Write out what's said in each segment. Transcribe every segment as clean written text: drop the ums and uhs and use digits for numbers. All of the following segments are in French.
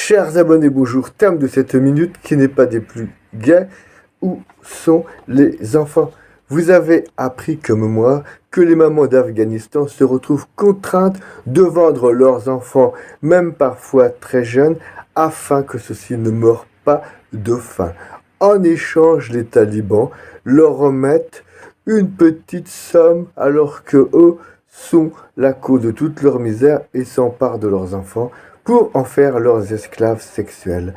Chers abonnés, bonjour. Thème de cette minute qui n'est pas des plus gais. Où sont les enfants? Vous avez appris comme moi que les mamans d'Afghanistan se retrouvent contraintes de vendre leurs enfants, même parfois très jeunes, afin que ceux-ci ne meurent pas de faim. En échange, les talibans leur remettent une petite somme alors que eux sont la cause de toute leur misère et s'emparent de leurs enfants pour en faire leurs esclaves sexuels.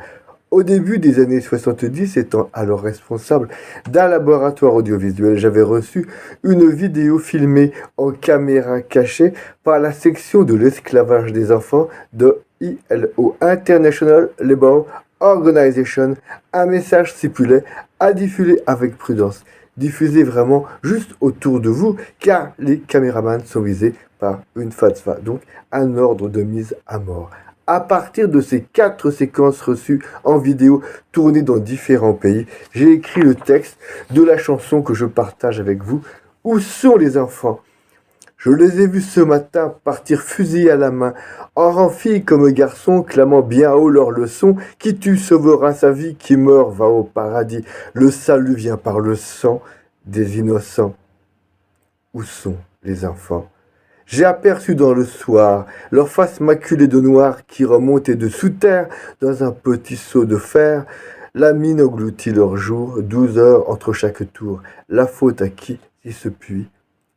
Au début des années 70, étant alors responsable d'un laboratoire audiovisuel, j'avais reçu une vidéo filmée en caméra cachée par la section de l'esclavage des enfants de ILO, International Labour Organization. Un message stipulait à diffuser avec prudence. Diffusez vraiment juste autour de vous, car les caméramans sont visés par une fatwa, donc un ordre de mise à mort. À partir de ces 4 séquences reçues en vidéo tournées dans différents pays, j'ai écrit le texte de la chanson que je partage avec vous. Où sont les enfants? Je les ai vus ce matin partir fusil à la main, en rang filles comme garçons, clamant bien haut leur leçon. Qui tue sauvera sa vie, qui meurt va au paradis. Le salut vient par le sang des innocents. Où sont les enfants? J'ai aperçu dans le soir leurs faces maculées de noir qui remontaient de sous terre dans un petit seau de fer. La mine engloutit leurs jours, 12 heures entre chaque tour. La faute à qui, si ce puits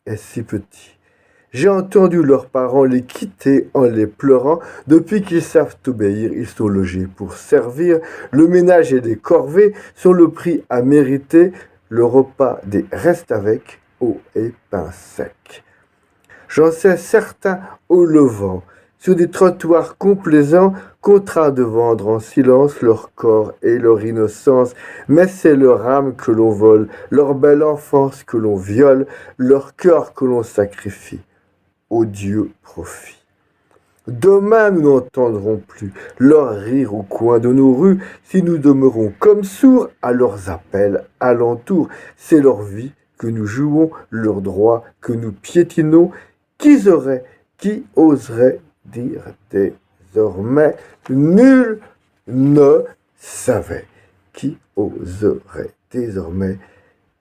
est si petit? J'ai entendu leurs parents les quitter en les pleurant. Depuis qu'ils savent obéir, ils sont logés pour servir. Le ménage et les corvées sont le prix à mériter. Le repas des restes avec eau et pain sec. J'en sais certain au levant, sur des trottoirs complaisants, contraints de vendre en silence leur corps et leur innocence. Mais c'est leur âme que l'on vole, leur belle enfance que l'on viole, leur cœur que l'on sacrifie. Odieux profit. Demain, nous n'entendrons plus leur rire au coin de nos rues, si nous demeurons comme sourds à leurs appels alentour. C'est leur vie que nous jouons, leurs droits que nous piétinons. Qui oserait dire désormais? Nul ne savait. Qui oserait désormais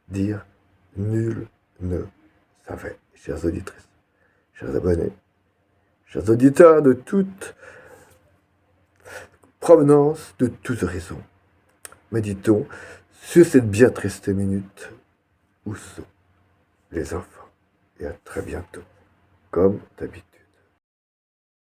dire nul ne savait? Chères auditrices, chers abonnés, chers auditeurs de toute provenance, de tous horizons, méditons sur cette bien triste minute. Où sont les enfants? Et à très bientôt, comme d'habitude.